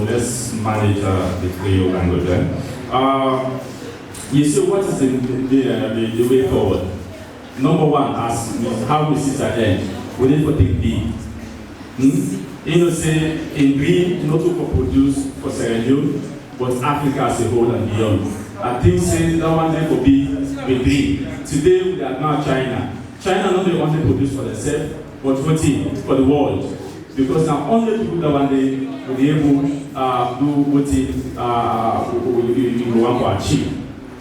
Let's manage the Creole language. You see, what is the way forward? Number one, as how we sit again, we need to take lead. You know, say, in green, not to produce for Sierra Leone, but Africa as a whole and beyond. I think, say, that one day will be with green. Today, we are now China. China not only produce for themselves, but for the world. Because now only people that one day will be able to do what we want to achieve.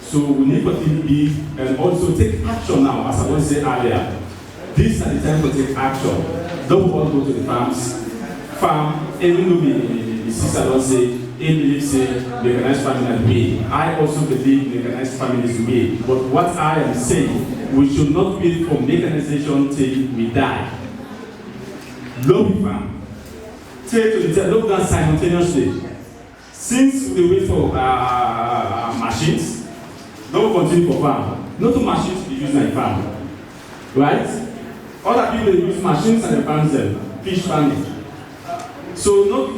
So we need to think big and also take action now, as I was saying earlier. This is the time to take action. Don't want to go to the farm, even though the sister don't say, he believes mechanized farming is way. I also believe mechanized farming is way. But what I am saying, we should not wait for mechanization till we die. Lobby farm. Take to the lockdown simultaneously. Since we wait for machines, don't continue for farm. Not two machines to be used in farm. Right? Other people use machines and they farm them. Fish farming. So not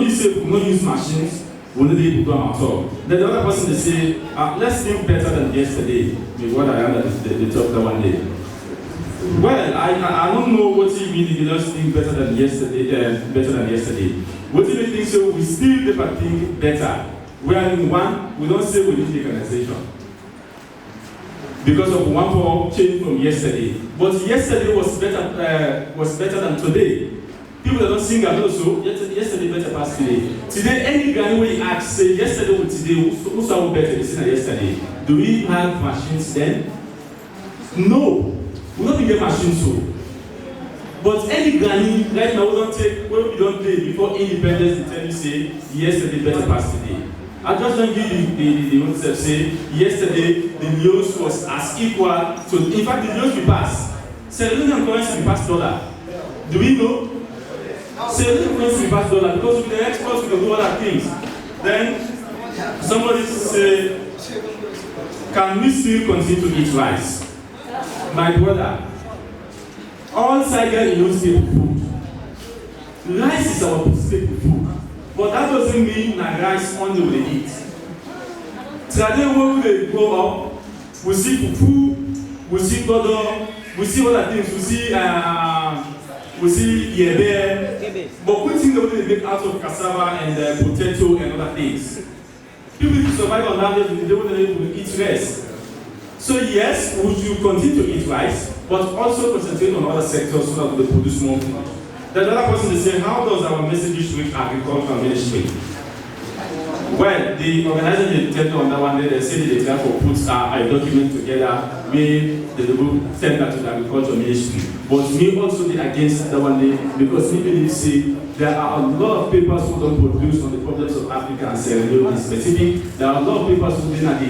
be safe, we don't use machines, we don't be able to do them at all. Then the other person they say, let's think better than yesterday. With what I heard that they talked that one day. Well, I don't know what he really does think better than yesterday. What do you think? So we still never think better. We are in one, we don't say we need legalization. Because of one for change from yesterday. But yesterday was better than today. People that don't sing are also yesterday better past today. Today, any guy we ask say yesterday or today, who sound better than yesterday? Do we have machines then? No. We don't get machines so. But any granny right now we don't take when we don't play before independence they tell you say yesterday better past today. I just don't give the concept say yesterday the news was as equal to in fact the news we pass. Sierra Leonean currency we pass dollar. Do we know? Sierra Leonean currency we pass dollar because with the exports we can do other things. Then somebody say, can we still continue to eat rice? My brother, all Saiga knows staple food. Rice is our staple food, but that doesn't mean that rice only will eat. Today when we grow up, we see fufu, we see dodo, we see other things, we see yebe, but we think that we make out of cassava and potato and other things. People who survive on that, they won't be able to eat rice. So yes, we should continue to eat rice, but also concentrate on other sectors so that we produce more food. The other person is saying, how does our message reach agricultural ministry? Well, the organizers they tell on that one day, they say they therefore put a document together where they will send that to the agricultural ministry. But me also did against that one day because we believe say there are a lot of papers who don't produce on the problems of Africa and Sierra Leone in specific. There are a lot of papers who at the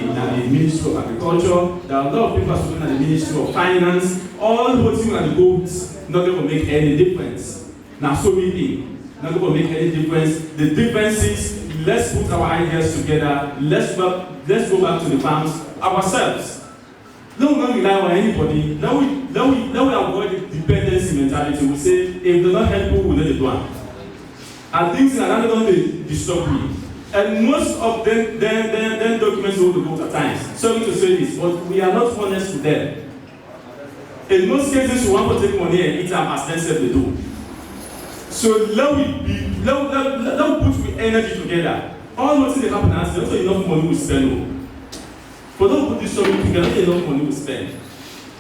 Ministry of Agriculture. There are a lot of papers who at the Ministry of Finance. All voting at the votes not going to make any difference. Now, so many not going to make any difference. The difference is let's put our ideas together. Let's go back to the farms ourselves. Don't rely on anybody. Now we avoid the dependency mentality. We say if they're not helpful, we'll let it do it. And things like that don't disturb me. And most of them documents hold the vote at times. Sorry to say this, but we are not honest with them. In most cases, we want to take money and eat them as they said they do. So let we put energy together. All what things happen as there's not enough money we spend. But don't put this summit together, not enough money we spend.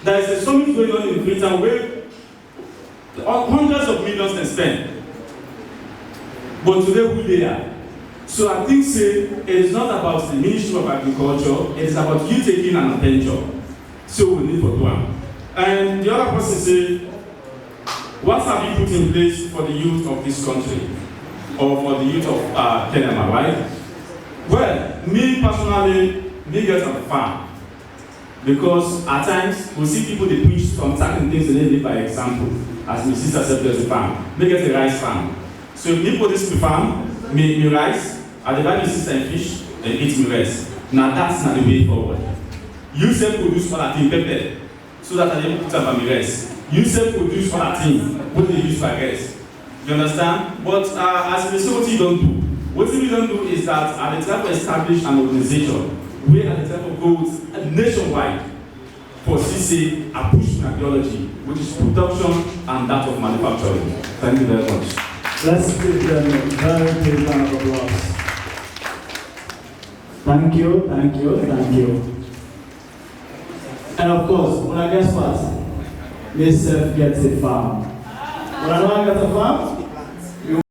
There is a summit going on in Britain where hundreds of millions they spend. But today we there. So I think say it is not about the Ministry of Agriculture, it is about you taking an adventure. So we need for one. And the other person say, what have you put in place for the youth of this country? Or for the youth of Kenema, right? Well, me personally, me get on the farm. Because at times, we see people they preach some certain things and they live by example. As my sister said, there's a farm. Me get a rice farm. So if me put this to farm, me rice, I divide my sister and fish, and eat me rice. Now that's not the way forward. You self produce for that thing, pepper, so that I don't put up on my rice. You self produce for that thing, what they use for rice. You understand? But as the society don't do, What we don't do is that at the time we establish an organization, we at the time of goals nationwide for CC a push in ideology, which is production and that of manufacturing. Thank you very much. Let's give them a very big round of applause. Thank you, thank you, thank you. And of course, when I guess what, Miss Self gets a farm. When I know I get a farm,